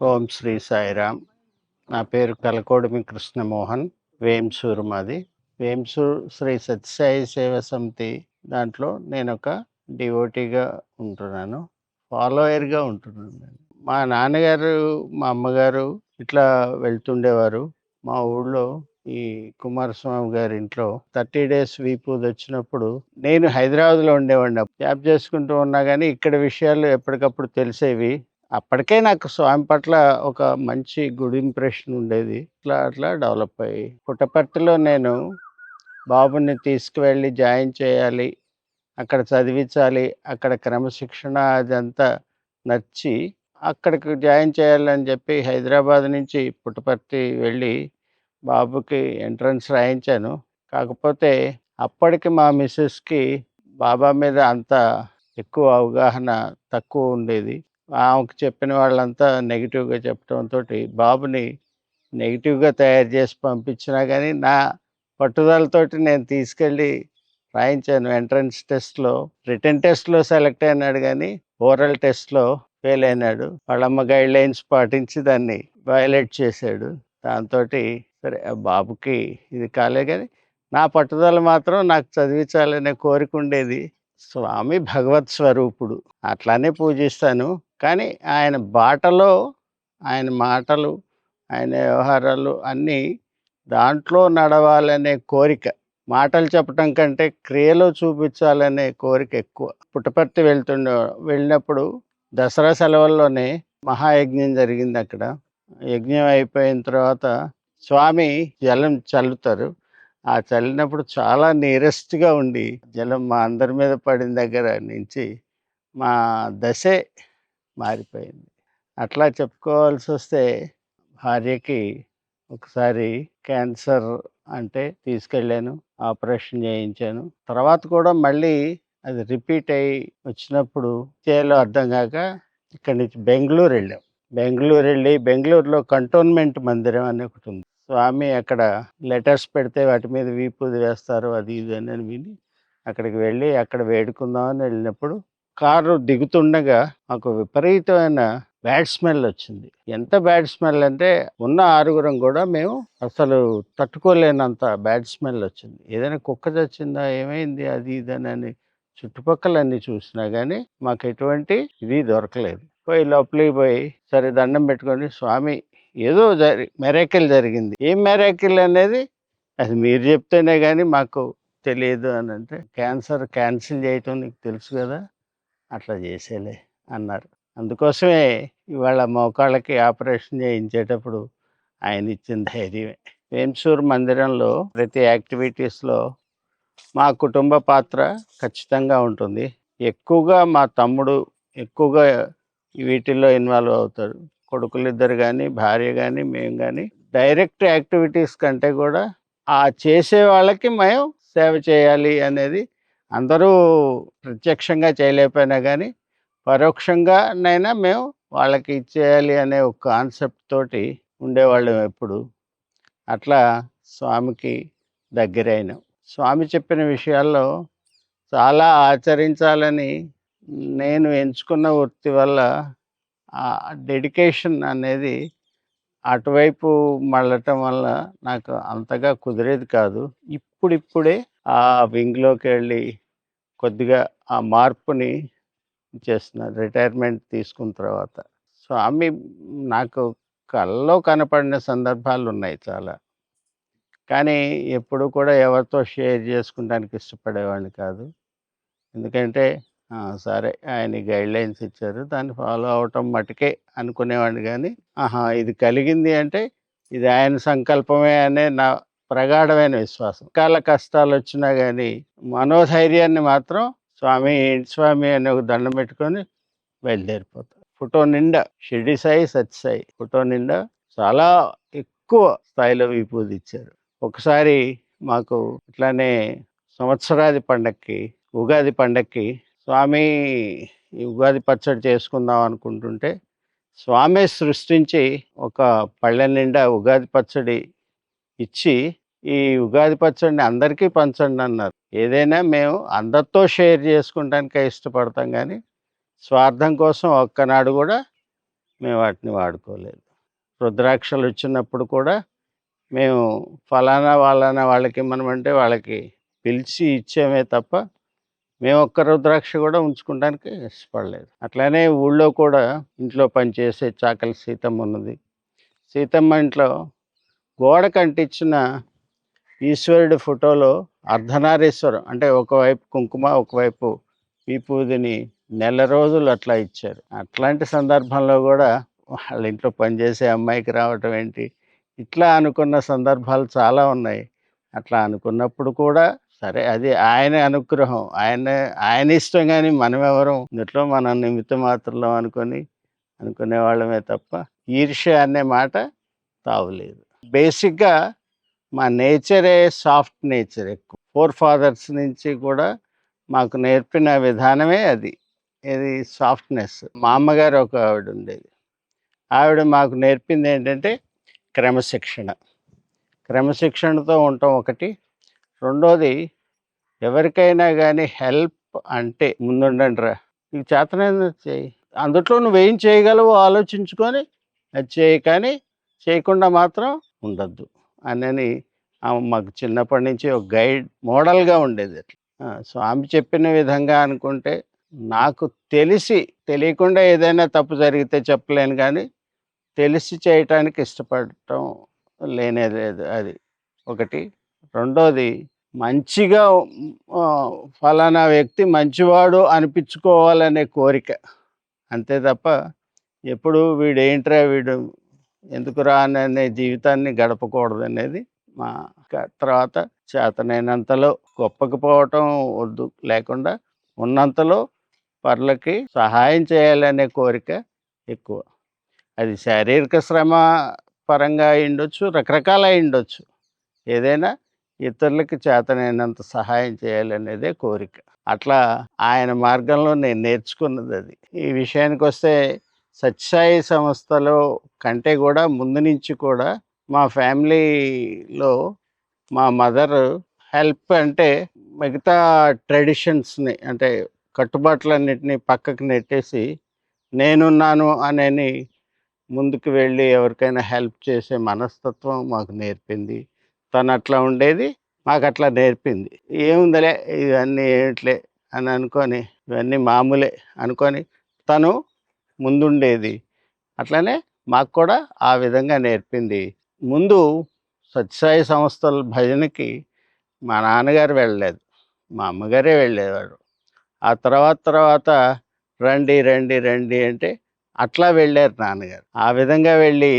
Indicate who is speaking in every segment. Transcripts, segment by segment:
Speaker 1: ఓం శ్రీ సాయిరామ్. నా పేరు కలకోడిమి కృష్ణమోహన్. వేంసూరు మాది. వేంసూరు శ్రీ సత్యసాయి సేవా సమితి దాంట్లో నేనొక డివోటీగా ఉంటున్నాను. ఫాలోయర్‌గా ఉంటున్నాను నేను. మా నాన్నగారు, మా అమ్మగారు ఇట్లా వెళ్తుండేవారు. మా ఊళ్ళో ఈ కుమారస్వామి గారింట్లో 30 డేస్ వీపూదొచ్చినప్పుడు నేను హైదరాబాద్‌లో ఉండేవాడిని. జాబ్ చేసుకుంటూ ఉన్నా గానీ ఇక్కడ విషయాలు ఎప్పటికప్పుడు తెలిసేవి. అప్పటికే నాకు స్వామి పట్ల ఒక మంచి గుడ్ ఇంప్రెషన్ ఉండేది. అట్లా డెవలప్ అయ్యి పుట్టపర్తిలో నేను బాబుని తీసుకువెళ్ళి జాయిన్ చేయాలి. అక్కడ చదివించాలి. అక్కడ క్రమశిక్షణ అదంతా నచ్చి అక్కడికి జాయిన్ చేయాలని చెప్పి హైదరాబాద్ నుంచి పుట్టపర్తి వెళ్ళి బాబుకి ఎంట్రన్స్ రాయించాను. కాకపోతే అప్పటికి మా మిసెస్‌కి బాబా మీద అంత ఎక్కువ అవగాహన తక్కువ ఉండేది. ఆమెకు చెప్పిన వాళ్ళంతా నెగెటివ్‌గా చెప్పడంతోటి బాబుని నెగెటివ్‌గా తయారు చేసి పంపించినా గానీ, నా పట్టుదలతోటి నేను తీసుకెళ్ళి రాయించాను. ఎంట్రన్స్ టెస్ట్‌లో, రిటన్ టెస్ట్‌లో సెలెక్ట్ అయినాడు గానీ, ఓరల్ టెస్ట్‌లో ఫెయిల్ అయినాడు. వాళ్ళమ్మ గైడ్‌లైన్స్ పాటించి దాన్ని వయలేట్ చేశాడు. దాంతోటి సరే ఆ బాబుకి ఇది కాలే గానీ, నా పట్టుదల మాత్రం నాకు చదివించాలనే కోరిక ఉండేది. స్వామి భగవత్ స్వరూపుడు. అట్లానే పూజిస్తాను. కానీ ఆయన బాటలో, ఆయన మాటలు, ఆయన వ్యవహారాలు అన్నీ దాంట్లో నడవాలనే కోరిక. మాటలు చెప్పటం కంటే క్రియలో చూపించాలనే కోరిక ఎక్కువ. పుట్టపర్తి వెళ్ళినప్పుడు దసరా సెలవుల్లోనే మహాయజ్ఞం జరిగిందక్కడ. యజ్ఞం అయిపోయిన తర్వాత స్వామి జలం చల్లుతారు. ఆ చల్లినప్పుడు చాలా నీరస్ట్‌గా ఉండి, జలం మా అందరి మీద పడిన దగ్గర నుంచి మా దశే మారిపోయింది. అట్లా చెప్పుకోవాల్సొస్తే భార్యకి ఒకసారి క్యాన్సర్ అంటే తీసుకెళ్ళాను. ఆపరేషన్ చేయించాను. తర్వాత కూడా మళ్ళీ అది రిపీట్ అయ్యి వచ్చినప్పుడు చేయాలో అర్థం గాక ఇక్కడి నుంచి బెంగుళూరెళ్ళాం. బెంగుళూరులో కంటోన్మెంట్ మందిరం అని ఒకటుంది. స్వామి అక్కడ లెటర్స్ పెడితే వాటి మీద వీపూది వేస్తారు. అది ఇది అని విని అక్కడికి వెళ్ళి అక్కడ వేడుకుందామని వెళ్ళినప్పుడు కారు దిగుతుండగా మాకు విపరీతమైన బ్యాడ్ స్మెల్ వచ్చింది. ఎంత బ్యాడ్ స్మెల్ అంటే ఉన్న ఆరుగురం కూడా మేము అసలు తట్టుకోలేనంత బ్యాడ్ స్మెల్ వచ్చింది. ఏదైనా కుక్క చచ్చిందా ఏమైంది అది ఇదని చుట్టుపక్కలన్నీ చూసినా కానీ మాకు ఎటువంటి ఇది దొరకలేదు. పోయి లోపలికి పోయి సరే దండం పెట్టుకొని స్వామి ఏదో మెరాకిల్ జరిగింది. ఏం మెరాకిల్ అనేది అది మీరు చెప్తేనే కానీ మాకు తెలియదు అని అంటే క్యాన్సర్ క్యాన్సిల్ చేయటం నీకు తెలుసు కదా, అట్లా చేసేలే అన్నారు. అందుకోసమే ఇవాళ మోకాళ్ళకి ఆపరేషన్ చేయించేటప్పుడు ఆయన ఇచ్చిన ధైర్యమే. వేంసూరు మందిరంలో ప్రతి యాక్టివిటీస్లో మా కుటుంబ పాత్ర ఖచ్చితంగా ఉంటుంది. ఎక్కువగా మా తమ్ముడు ఎక్కువగా వీటిల్లో ఇన్వాల్వ్ అవుతాడు. కొడుకులిద్దరు కానీ, భార్య కానీ, మేము కానీ డైరెక్ట్ యాక్టివిటీస్ కంటే కూడా ఆ చేసే వాళ్ళకి మేము సేవ చేయాలి అనేది అందరూ ప్రత్యక్షంగా చేయలేకపోయినా కానీ పరోక్షంగానైనా మేము వాళ్ళకి ఇచ్చేయాలి అనే ఒక కాన్సెప్ట్ తోటి ఉండేవాళ్ళం ఎప్పుడు. అట్లా స్వామికి దగ్గరైనాం. స్వామి చెప్పిన విషయాల్లో చాలా ఆచరించాలని నేను ఎంచుకున్న వృత్తి వల్ల ఆ డెడికేషన్ అనేది అటువైపు మళ్ళటం వల్ల నాకు అంతగా కుదిరేది కాదు. ఇప్పుడిప్పుడే ఆ వింగ్‌లోకెళ్ళి కొద్దిగా ఆ మార్పుని చేస్తున్నాను రిటైర్మెంట్ తీసుకున్న తర్వాత. స్వామి నాకు కలలో కనపడిన సందర్భాలున్నాయి చాలా. కానీ ఎప్పుడు కూడా ఎవరితో షేర్ చేసుకుంటానికి ఇష్టపడేవాడిని కాదు. ఎందుకంటే సరే ఆయన గైడ్‌లైన్స్ ఇచ్చారు. దాన్ని ఫాలో అవ్వటం మట్టుకే అనుకునేవాడిని గానీ, ఆహా! ఇది కలిగింది అంటే ఇది ఆయన సంకల్పమే అనే నా ప్రగాఢమైన విశ్వాసం. రకాల కష్టాలొచ్చినా గానీ మనోధైర్యాన్ని మాత్రం స్వామి ఏంటి స్వామి అని ఒక దండం పెట్టుకొని బయలుదేరిపోతా. ఫోటో నిండా షిరిడి సాయి, సత్యసాయి ఫోటో నిండా చాలా ఎక్కువ స్థాయిలో విభూదిచ్చారు. ఒకసారి మాకు ఇట్లానే సంవత్సరాది పండక్కి, ఉగాది పండక్కి స్వామి ఈ ఉగాది పచ్చడి చేసుకుందాం అనుకుంటుంటే, స్వామే సృష్టించి ఒక పళ్ళెం నిండా ఉగాది పచ్చడి ఇచ్చి, ఈ ఉగాది పచ్చడిని అందరికీ పంచండన్నారు. ఏదైనా మేము అందరితో షేర్ చేసుకుంటానికే ఇష్టపడతాం గానీ, స్వార్థం కోసం ఒక్కనాడు గూడా మేము వాటిని వాడుకోలేదు. రుద్రాక్షలు వచ్చినప్పుడు కూడా మేము ఫలానా వాళ్ళకి ఇమ్మనమంటే వాళ్ళకి పిలిచి ఇచ్చామే తప్ప మేము ఒక్క రుద్రాక్ష కూడా ఉంచుకోవడానికి ఇష్టపడలేదు. అట్లానే ఊళ్ళో కూడా ఇంట్లో పనిచేసే చాకలి సీతమ్మ ఉన్నది. సీతమ్మ ఇంట్లో గోడకు అంటించిన ఈశ్వరుడి ఫోటోలో అర్ధనారీశ్వరం అంటే ఒకవైపు కుంకుమ, ఒకవైపు విభూదిని నెల రోజులు అట్లా ఇచ్చారు. అట్లాంటి సందర్భంలో కూడా వాళ్ళ ఇంట్లో పనిచేసే అమ్మాయికి రావటం ఏంటి? ఇట్లా అనుకున్న సందర్భాలు చాలా ఉన్నాయి. అట్లా అనుకున్నప్పుడు కూడా సరే అది ఆయన అనుగ్రహం. ఆయన ఇష్టం గాని మనమెవరం ఇందులో మనం నిమిత్త మాత్రులం అనుకునేవాళ్ళమే తప్ప ఈర్ష్య అనే మాట తావులేదు. బేసిక్‌గా మా నేచరే సాఫ్ట్ నేచర్ ఎక్కువ. ఫోర్ ఫాదర్స్ నుంచి కూడా మాకు నేర్పిన విధానమే అది. ఏది సాఫ్ట్‌నెస్. మా అమ్మగారు ఒక ఆవిడ ఉండేది. ఆవిడ మాకు నేర్పిందేంటంటే క్రమశిక్షణ. క్రమశిక్షణతో ఉండటం ఒకటి. రెండోది ఎవరికైనా గానీ హెల్ప్ అంటే ముందుండండిరా! నీకు చేతనైంది చెయ్యి. అందుట్లో నువ్వేం చేయగలవో ఆలోచించుకొని అది చెయ్యి. కానీ చేయకుండా మాత్రం ఉండొద్దు అనని ఆమె మాకు చిన్నప్పటి నుంచి ఒక గైడ్ మోడల్‌గా ఉండేది. స్వామి చెప్పిన విధంగా అనుకుంటే నాకు తెలియకుండా ఏదైనా తప్పు జరిగితే చెప్పలేను గానీ, తెలిసి చేయటానికి ఇష్టపడటం లేనే లేదు అది ఒకటి. రెండోది మంచిగా ఫలానా వ్యక్తి మంచివాడు అనిపించుకోవాలనే కోరిక. అంతే తప్ప ఎప్పుడు వీడు ఎందుకురా అనే జీవితాన్ని గడపకూడదనేది మా తర్వాత చేతనైనంతలో గొప్పకి పోవటం వద్దు. లేకుండా ఉన్నంతలో పరులకి సహాయం చేయాలనే కోరిక ఎక్కువ. అది శారీరక శ్రమ పరంగా అయ్యుండొచ్చు, రకరకాల అయ్యుండొచ్చు. ఏదైనా ఇతరులకి చేతనైనంత సహాయం చేయాలనేదే కోరిక. అట్లా ఆయన మార్గంలో నేను నేర్చుకున్నదది. ఈ విషయానికొస్తే సత్యసాయి సంస్థలో కంటే కూడా ముందు నుంచి కూడా మా ఫ్యామిలీలో మా మదర్ హెల్ప్ అంటే మిగతా ట్రెడిషన్స్‌ని అంటే కట్టుబాట్లన్నిటిని పక్కకు నెట్టేసి నేనున్నాను అనని ముందుకు వెళ్ళి ఎవరికైనా హెల్ప్ చేసే మనస్తత్వం మాకు నేర్పింది. తనట్లా ఉండేది. మాకట్లా నేర్పింది. ఏముందిలే ఇవన్నీ ఏమిటిలే అని అనుకోని ఇవన్నీ మామూలే అనుకోని తను ముందుండేది. అట్లనే మాకు కూడా ఆ విధంగా నేర్పింది. ముందు సత్యసాయి సంస్థల భజనకి మా నాన్నగారు వెళ్ళలేదు. మా అమ్మగారే వెళ్ళేవారు. ఆ తర్వాత రండి, రండి, రండి అంటే అట్లా వెళ్ళారు నాన్నగారు. ఆ విధంగా వెళ్ళి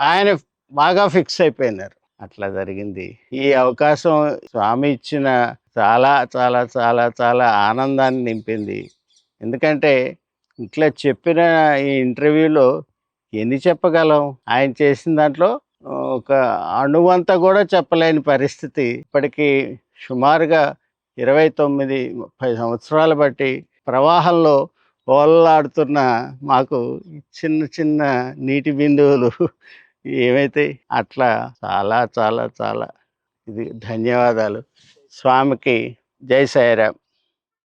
Speaker 1: ఆయన బాగా ఫిక్స్ అయిపోయినారు. అట్లా జరిగింది. ఈ అవకాశం స్వామి ఇచ్చిన చాలా, చాలా, చాలా, చాలా ఆనందాన్ని నింపింది. ఎందుకంటే ఇట్లా చెప్పిన ఈ ఇంటర్వ్యూలో ఎన్ని చెప్పగలం? ఆయన చేసిన దాంట్లో ఒక అణువంత కూడా చెప్పలేని పరిస్థితి. ఇప్పటికి సుమారుగా 29, 30 సంవత్సరాలు బట్టి ప్రవాహంలో ఓలలాడుతున్న మాకు చిన్న చిన్న నీటి బిందువులు ఏమైతాయి? అట్లా చాలా చాలా చాలా ఇది ధన్యవాదాలు. స్వామికి జై సాయిరాం.